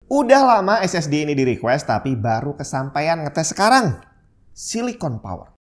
Udah lama SSD ini di request tapi baru kesampaian ngetes sekarang. Silicon Power.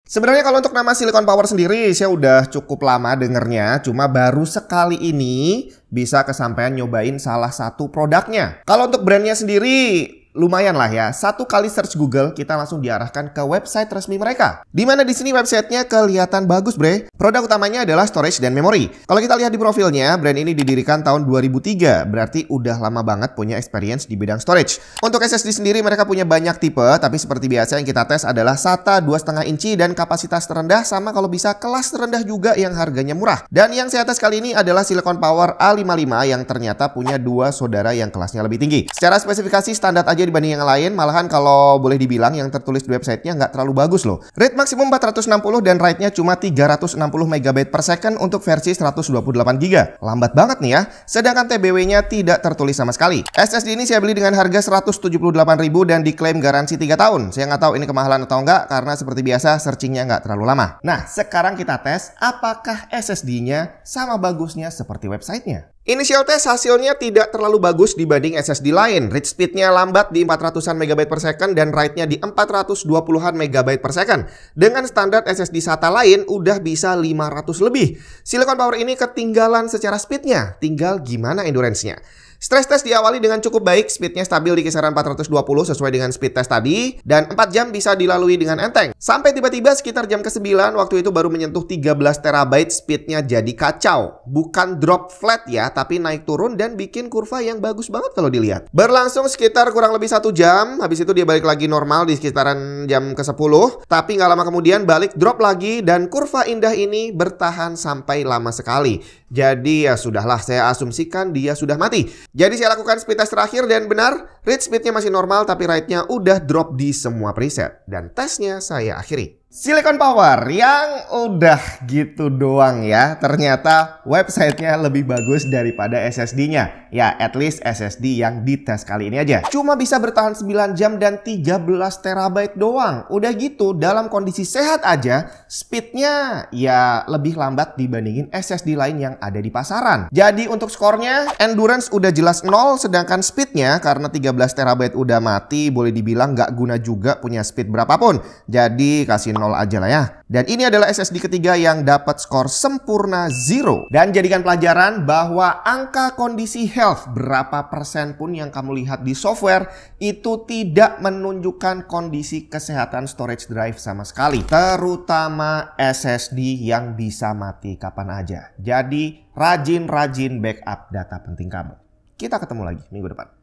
Sebenarnya kalau untuk nama Silicon Power sendiri saya udah cukup lama dengernya, cuma baru sekali ini bisa kesampaian nyobain salah satu produknya. Kalau untuk brandnya sendiri lumayan lah ya, satu kali search Google kita langsung diarahkan ke website resmi mereka. Dimana di sini websitenya kelihatan bagus bre. Produk utamanya adalah storage dan memory. Kalau kita lihat di profilnya, brand ini didirikan tahun 2003, berarti udah lama banget punya experience di bidang storage. Untuk SSD sendiri mereka punya banyak tipe, tapi seperti biasa yang kita tes adalah SATA 2,5 inci dan kapasitas terendah, sama kalau bisa kelas terendah juga yang harganya murah. Dan yang saya tes kali ini adalah Silicon Power A55 yang ternyata punya dua saudara yang kelasnya lebih tinggi. Secara spesifikasi standar aja dibanding yang lain, malahan kalau boleh dibilang yang tertulis di websitenya nggak terlalu bagus loh. Rate maksimum 460 dan write-nya cuma 360 MB per second untuk versi 128 GB. Lambat banget nih ya. Sedangkan TBW-nya tidak tertulis sama sekali. SSD ini saya beli dengan harga 178.000 dan diklaim garansi 3 tahun. Saya nggak tahu ini kemahalan atau enggak karena seperti biasa searchingnya nggak terlalu lama. Nah, sekarang kita tes apakah SSD-nya sama bagusnya seperti websitenya. Initial test hasilnya tidak terlalu bagus dibanding SSD lain. Read speednya lambat di 400-an MB per second dan write-nya di 420-an MB per second. Dengan standar SSD SATA lain udah bisa 500 lebih. Silicon Power ini ketinggalan secara speednya, tinggal gimana endurance-nya. Stress test diawali dengan cukup baik, speednya stabil di kisaran 420 sesuai dengan speed test tadi, dan 4 jam bisa dilalui dengan enteng. Sampai tiba-tiba sekitar jam ke-9, waktu itu baru menyentuh 13 TB, speednya jadi kacau. Bukan drop flat ya, tapi naik turun dan bikin kurva yang bagus banget kalau dilihat. Berlangsung sekitar kurang lebih 1 jam, habis itu dia balik lagi normal di sekitaran jam ke-10, tapi nggak lama kemudian balik drop lagi, dan kurva indah ini bertahan sampai lama sekali. Jadi ya sudahlah, saya asumsikan dia sudah mati. Jadi saya lakukan speed test terakhir dan benar, read speednya masih normal tapi write-nya udah drop di semua preset. Dan tesnya saya akhiri. Silicon Power yang udah gitu doang ya, ternyata websitenya lebih bagus daripada SSD-nya. Ya, at least SSD yang dites kali ini aja. Cuma bisa bertahan 9 jam dan 13 TB doang. Udah gitu, dalam kondisi sehat aja, speednya ya lebih lambat dibandingin SSD lain yang ada di pasaran. Jadi untuk skornya, endurance udah jelas 0, sedangkan speednya karena 13 TB udah mati, boleh dibilang nggak guna juga punya speed berapapun. Jadi kasih 0 aja lah ya. Dan ini adalah SSD ketiga yang dapat skor sempurna 0. Dan jadikan pelajaran bahwa angka kondisi health berapa persen pun yang kamu lihat di software itu tidak menunjukkan kondisi kesehatan storage drive sama sekali. Terutama SSD yang bisa mati kapan aja. Jadi rajin-rajin backup data penting kamu. Kita ketemu lagi minggu depan.